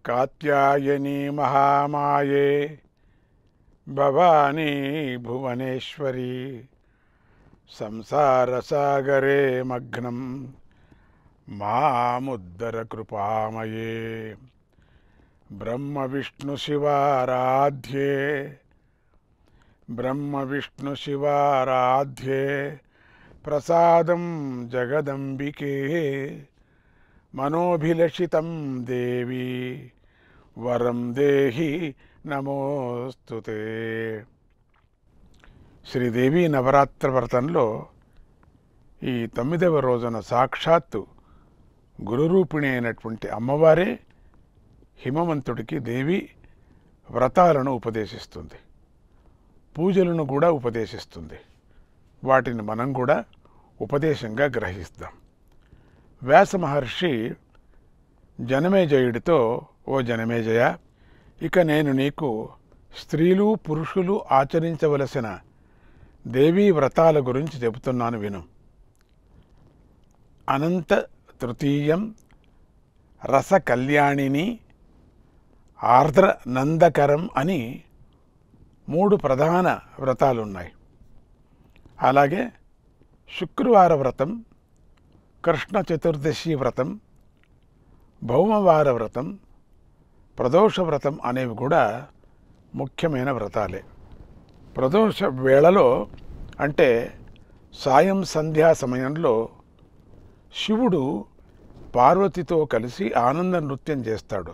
कात्यायनी महामाये भवानी भुवनेश्वरी संसारसागरे मग्नं मामुद्धर कृपामये ब्रह्मविष्णुशिवाराध्ये प्रसादं जगदंबिके मनोभिलषितं देवी वरं देहि नमोस्तुते। శ్రీదేవి నవరాత్రి వ్రతంలో ఈ 9వ రోజున సాక్షాత్తు గురురూపిణి అయినటువంటి అమ్మవారే హిమవంతుడికి దేవి వ్రతాలను ఉపదేశిస్తుంది, పూజలను కూడా ఉపదేశిస్తుంది. వాటిని మనం కూడా ఉపదేశంగా గ్రహిస్తాం. వ్యాస మహర్షి జనమేజయుడితో, ఓ జనమేజయ, ఇక నేను నీకు స్త్రీలు పురుషులు ఆచరించవలసిన దేవీ వ్రతాల గురించి చెబుతున్నాను విను. అనంత తృతీయం, రస కళ్యాణిని, ఆర్ద్ర నందకరం అని 3 ప్రధాన వ్రతాలున్నాయి. అలాగే శుక్రవార వ్రతం, కృష్ణ చతుర్దశి వ్రతం, భౌమవార వ్రతం, ప్రదోష వ్రతం అనేవి కూడా ముఖ్యమైన వ్రతాలే. ప్రదోష వేళలో అంటే సాయం సంధ్యా సమయంలో శివుడు పార్వతితో కలిసి ఆనంద నృత్యం చేస్తాడు.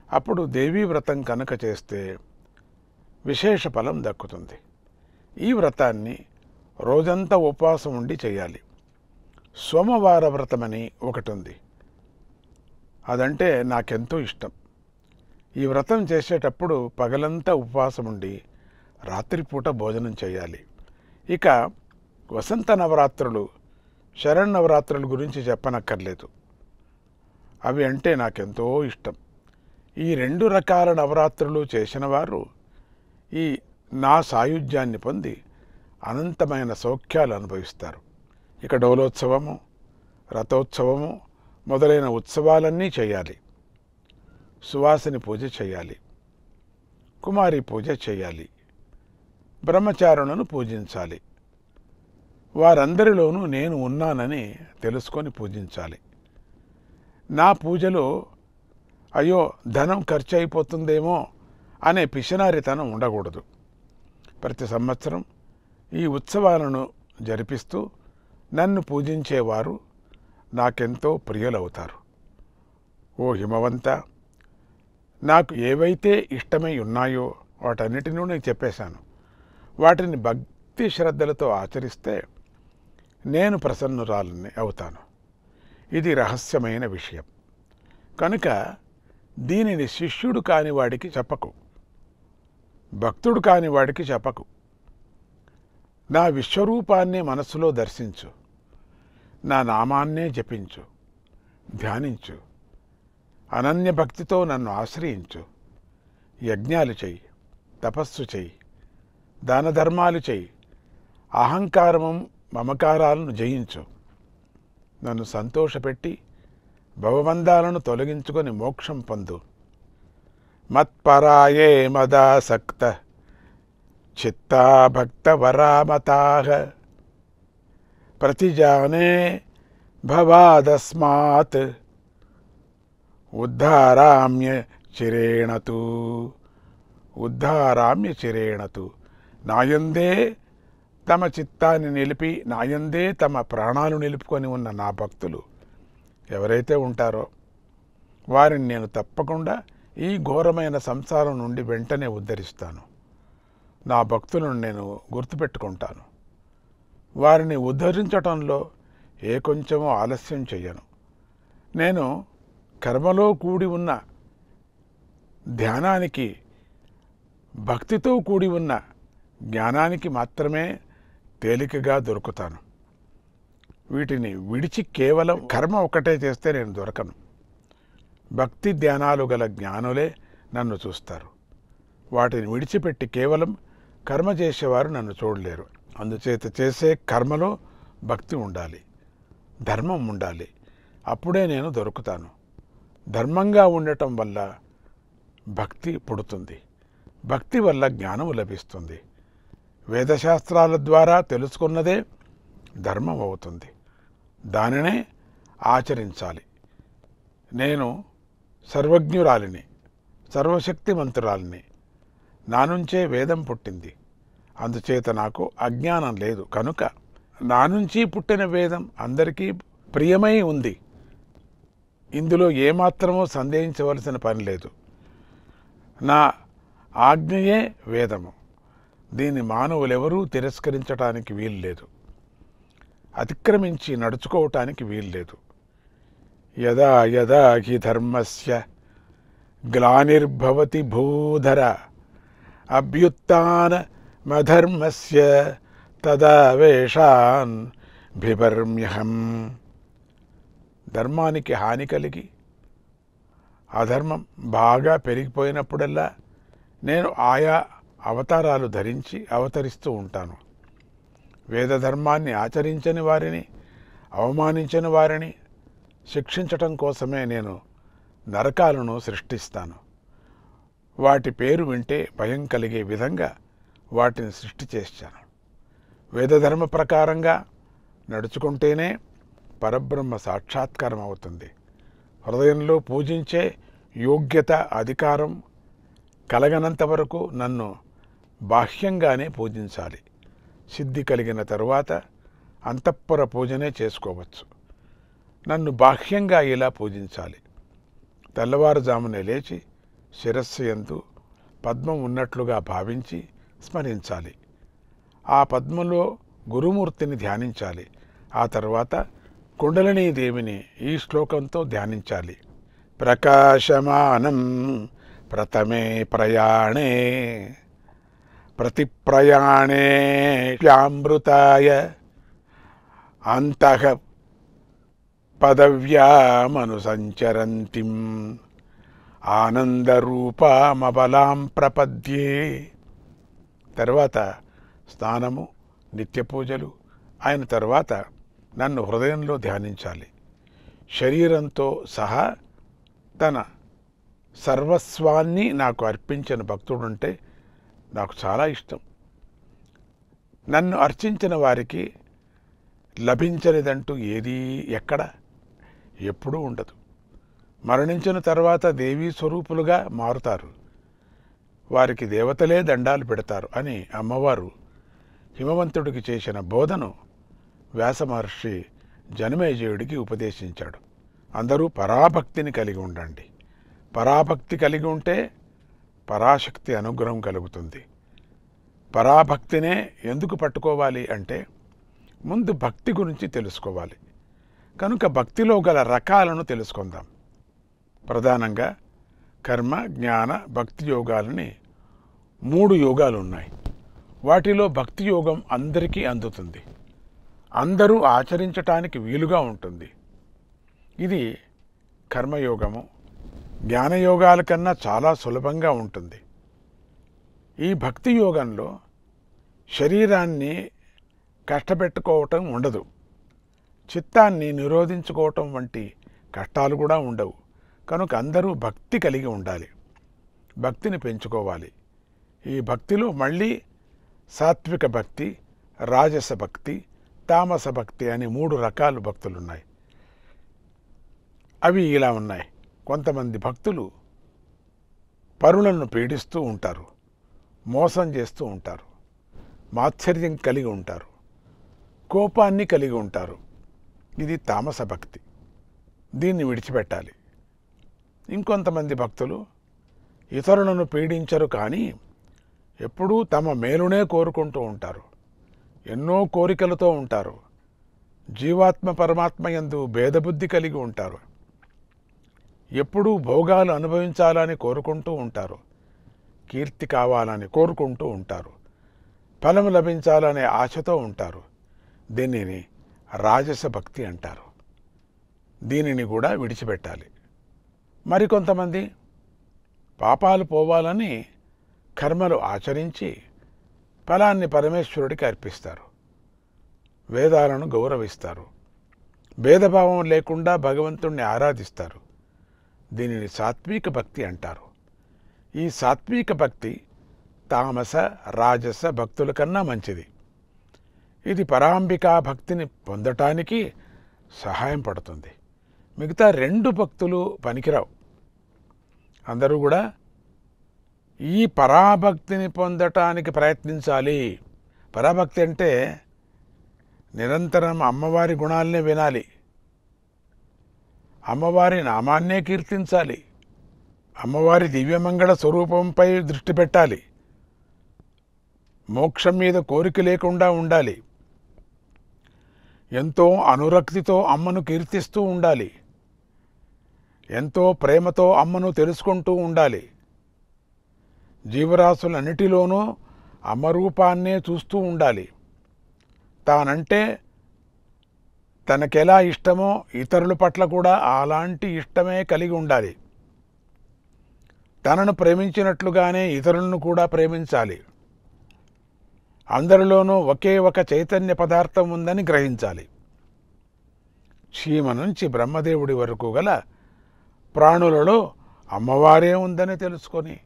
అప్పుడు దేవీ వ్రతం కనుక చేస్తే విశేష ఫలం దక్కుతుంది. ఈ వ్రతాన్ని రోజంతా ఉపవాసం ఉండి చేయాలి. సోమవార వ్రతమని ఒకటి ఉంది, అదంటే నాకెంతో ఇష్టం. ఈ వ్రతం చేసేటప్పుడు పగలంతా ఉపవాసం ఉండి రాత్రిపూట భోజనం చేయాలి. ఇక వసంత నవరాత్రులు, శరన్నవరాత్రుల గురించి చెప్పనక్కర్లేదు, అవి అంటే నాకెంతో ఇష్టం. ఈ 2 రకాల నవరాత్రులు చేసిన వారు ఈ నా సాయుధ్యాన్ని పొంది అనంతమైన సౌఖ్యాలు అనుభవిస్తారు. ఇక డోలోత్సవము, రథోత్సవము మొదలైన ఉత్సవాలన్నీ చేయాలి. సువాసిని పూజ చేయాలి, కుమారి పూజ చేయాలి, బ్రహ్మచారులను పూజించాలి. వారందరిలోనూ నేను ఉన్నానని తెలుసుకొని పూజించాలి. నా పూజలో అయ్యో ధనం ఖర్చు అయిపోతుందేమో అనే పిసినారితనం ఉండకూడదు. ప్రతి సంవత్సరం ఈ ఉత్సవాలను జరిపిస్తూ నన్ను పూజించేవారు నాకెంతో ప్రియులవుతారు. ఓ హిమవంత, నాకు ఏవైతే ఇష్టమై ఉన్నాయో వాటన్నిటినీ నేను చెప్పేశాను. వాటిని భక్తి శ్రద్ధలతో ఆచరిస్తే నేను ప్రసన్నురాలని అవుతాను. ఇది రహస్యమైన విషయం కనుక దీనిని శిష్యుడు కాని వాడికి చెప్పకు, భక్తుడు కాని వాడికి చెప్పకు. నా విశ్వరూపాన్నే మనస్సులో దర్శించు, నా నామాన్నే జపించు, ధ్యానించు, అనన్య భక్తితో నన్ను ఆశ్రయించు. యజ్ఞాలు చెయ్యి, తపస్సు చెయ్యి, దాన ధర్మాలు చెయ్యి, అహంకారము మమకారాలను జయించు. నన్ను సంతోషపెట్టి భవబంధాలను తొలగించుకొని మోక్షం పొందు. మత్పరాయే మదాసక్త చిత్తా భక్త వరామతాః ప్రతిజానే భవాదస్మాత్ ఉద్ధారామ్య చిరేణతు. ఉద్ధారామ్య చిరేణతు. నాయందే తమ చిత్తాన్ని నిలిపి, నాయందే తమ ప్రాణాలు నిలుపుకొని ఉన్న నా భక్తులు ఎవరైతే ఉంటారో వారిని నేను తప్పకుండా ఈ ఘోరమైన సంసారం నుండి వెంటనే ఉద్ధరిస్తాను. నా భక్తులను నేను గుర్తుపెట్టుకుంటాను. వారిని ఉద్ధరించటంలో ఏ కొంచెమో ఆలస్యం చెయ్యను. నేను కర్మలో కూడి ఉన్న ధ్యానానికి, భక్తితో కూడి ఉన్న జ్ఞానానికి మాత్రమే తేలికగా దొరుకుతాను. వీటిని విడిచి కేవలం కర్మ ఒకటే చేస్తే నేను దొరకను. భక్తి ధ్యానాలు గల జ్ఞానులే నన్ను చూస్తారు. వాటిని విడిచిపెట్టి కేవలం కర్మ చేసేవారు నన్ను చూడలేరు. అందుచేత చేసే కర్మలో భక్తి ఉండాలి, ధర్మం ఉండాలి. అప్పుడే నేను దొరుకుతాను. ధర్మంగా ఉండటం వల్ల భక్తి పుడుతుంది. భక్తి వల్ల జ్ఞానము లభిస్తుంది. వేదశాస్త్రాల ద్వారా తెలుసుకున్నదే ధర్మం అవుతుంది. దానినే ఆచరించాలి. నేను సర్వజ్ఞురాలిని, సర్వశక్తిమంతురాలిని. నా నుంచే వేదం పుట్టింది. అందుచేత నాకు అజ్ఞానం లేదు. కనుక నా నుంచి పుట్టిన వేదం అందరికీ ప్రియమై ఉంది. ఇందులో ఏమాత్రమూ సందేహించవలసిన పని లేదు. నా ఆజ్ఞయే వేదము. దీన్ని మానవులెవరూ తిరస్కరించటానికి వీల్లేదు, అతిక్రమించి నడుచుకోవటానికి వీల్లేదు. యదా యదా హి ధర్మస్య గ్లానిర్భవతి భూధర అభ్యుత్థానమధర్మస్య తదా వేషాన్ బిభర్మ్యహం. ధర్మానికి హాని కలిగి అధర్మం బాగా పెరిగిపోయినప్పుడల్లా నేను ఆయా అవతారాలు ధరించి అవతరిస్తూ ఉంటాను. వేదధర్మాన్ని ఆచరించని వారిని, అవమానించని వారిని శిక్షించటం కోసమే నేను నరకాలను సృష్టిస్తాను. వాటి పేరు వింటే భయం కలిగే విధంగా వాటిని సృష్టి చేశాను. వేదధర్మ ప్రకారంగా నడుచుకుంటేనే పరబ్రహ్మ సాక్షాత్కారం అవుతుంది. హృదయంలో పూజించే యోగ్యత, అధికారం కలగనంత వరకు నన్ను బాహ్యంగానే పూజించాలి. సిద్ధి కలిగిన తరువాత అంతఃపుర పూజనే చేసుకోవచ్చు. నన్ను బాహ్యంగా ఇలా పూజించాలి. తెల్లవారుజామునే లేచి శిరస్సు యందు పద్మం ఉన్నట్లుగా భావించి స్మరించాలి. ఆ పద్మంలో గురుమూర్తిని ధ్యానించాలి. ఆ తర్వాత కుండలినీ దేవిని ఈ శ్లోకంతో ధ్యానించాలి. ప్రకాశమానం ప్రథమే ప్రయాణే ప్రతిప్రయాణే శ్యామృతాయ అంతః పదవ్యామనుసంచరంతిం ఆనందరూపామబలాం ప్రపద్యే. తర్వాత స్నానము, నిత్యపూజలు అయిన తర్వాత నన్ను హృదయంలో ధ్యానించాలి. శరీరంతో సహా తన సర్వస్వాన్ని నాకు అర్పించిన భక్తుడుంటే నాకు చాలా ఇష్టం. నన్ను అర్చించిన వారికి లభించనిదంటూ ఏదీ ఎక్కడ ఎప్పుడూ ఉండదు. మరణించిన తర్వాత దేవీ స్వరూపులుగా మారుతారు. వారికి దేవతలే దండాలు పెడతారు అని అమ్మవారు హిమవంతుడికి చేసిన బోధను వ్యాస మహర్షి జనమేజయుడికి ఉపదేశించాడు. అందరూ పరాభక్తిని కలిగి ఉండండి. పరాభక్తి కలిగి ఉంటే పరాశక్తి అనుగ్రహం కలుగుతుంది. పరాభక్తినే ఎందుకు పట్టుకోవాలి అంటే ముందు భక్తి గురించి తెలుసుకోవాలి. కనుక భక్తిలో గల రకాలను తెలుసుకుందాం. ప్రధానంగా కర్మ, జ్ఞాన, భక్తి యోగాలని 3 యోగాలు ఉన్నాయి. వాటిలో భక్తి యోగం అందరికీ అందుతుంది. అందరూ ఆచరించటానికి వీలుగా ఉంటుంది. ఇది కర్మయోగము. జ్ఞానయోగాల కన్నా చాలా సులభంగా ఉంటుంది. ఈ భక్తి యోగంలో శరీరాన్ని కష్టపెట్టుకోవటం ఉండదు. చిత్తాన్ని నిరోధించుకోవటం వంటి కష్టాలు కూడా ఉండవు. కనుక అందరూ భక్తి కలిగి ఉండాలి. భక్తిని పెంచుకోవాలి. ఈ భక్తిలో మళ్ళీ సాత్విక భక్తి, రాజస భక్తి, తామస భక్తి అని 3 రకాల భక్తులున్నాయి. అవి ఇలా ఉన్నాయి. కొంతమంది భక్తులు పరులను పీడిస్తూ ఉంటారు, మోసం చేస్తూ ఉంటారు, మాత్సర్యం కలిగి ఉంటారు, కోపాన్ని కలిగి ఉంటారు. ఇది తామస భక్తి. దీన్ని విడిచిపెట్టాలి. ఇంకొంతమంది భక్తులు ఇతరులను పీడించరు, కానీ ఎప్పుడూ తమ మేలునే కోరుకుంటూ ఉంటారు. ఎన్నో కోరికలతో ఉంటారు. జీవాత్మ పరమాత్మ యందు భేదబుద్ధి కలిగి ఉంటారు. ఎప్పుడూ భోగాలు అనుభవించాలని కోరుకుంటూ ఉంటారు. కీర్తి కావాలని కోరుకుంటూ ఉంటారు. ఫలం లభించాలనే ఆశతో ఉంటారు. దీనిని రాజస భక్తి అంటారు. దీనిని కూడా విడిచిపెట్టాలి. మరికొంతమంది పాపాలు పోవాలని కర్మలు ఆచరించి ఫలాన్ని పరమేశ్వరుడికి అర్పిస్తారు. వేదాలను గౌరవిస్తారు. భేదభావం లేకుండా భగవంతుణ్ణి ఆరాధిస్తారు. దీనిని సాత్విక భక్తి అంటారు. ఈ సాత్విక భక్తి తామస రాజస భక్తుల కన్నా మంచిది. ఇది పరాంబికా భక్తిని పొందటానికి సహాయం పడుతుంది. మిగతా 2 భక్తులు పనికిరావు. అందరూ కూడా ఈ పరాభక్తిని పొందటానికి ప్రయత్నించాలి. పరాభక్తి అంటే నిరంతరం అమ్మవారి గుణాలనే వినాలి, అమ్మవారి నామాన్నే కీర్తించాలి, అమ్మవారి దివ్యమంగళ స్వరూపంపై దృష్టి పెట్టాలి, మోక్షం మీద కోరిక లేకుండా ఉండాలి, ఎంతో అనురక్తితో అమ్మను కీర్తిస్తూ ఉండాలి, ఎంతో ప్రేమతో అమ్మను తెలుసుకుంటూ ఉండాలి. జీవరాశులన్నిటిలోనూ అమ్మ రూపాన్నే చూస్తూ ఉండాలి. తానంటే తనకెలా ఇష్టమో ఇతరుల పట్ల కూడా అలాంటి ఇష్టమే కలిగి ఉండాలి. తనను ప్రేమించినట్లుగానే ఇతరులను కూడా ప్రేమించాలి. అందరిలోనూ ఒకే ఒక చైతన్య పదార్థం ఉందని గ్రహించాలి. చీమ నుంచి బ్రహ్మదేవుడి వరకు గల ప్రాణులలో అమ్మవారే ఉందని తెలుసుకొని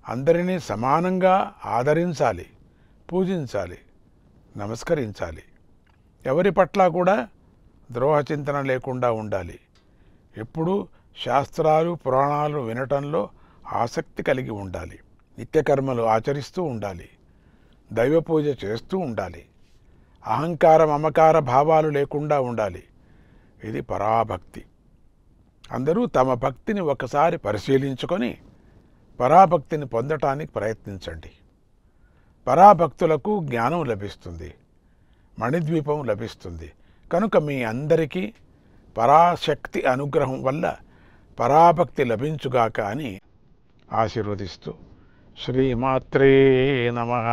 అందరినీ సమానంగా ఆదరించాలి, పూజించాలి, నమస్కరించాలి. ఎవరి పట్ల కూడా ద్రోహచింతన లేకుండా ఉండాలి. ఎప్పుడూ శాస్త్రాలు పురాణాలు వినటంలో ఆసక్తి కలిగి ఉండాలి. నిత్యకర్మలు ఆచరిస్తూ ఉండాలి. దైవ పూజ చేస్తూ ఉండాలి. అహంకార మమకార భావాలు లేకుండా ఉండాలి. ఇది పరాభక్తి. అందరూ తమ భక్తిని ఒకసారి పరిశీలించుకొని పరాభక్తిని పొందటానికి ప్రయత్నించండి. పరాభక్తులకు జ్ఞానం లభిస్తుంది, మణిద్వీపం లభిస్తుంది. కనుక మీ అందరికీ పరాశక్తి అనుగ్రహం వల్ల పరాభక్తి లభించుగాక అని ఆశీర్వదిస్తూ శ్రీమాత్రే నమః.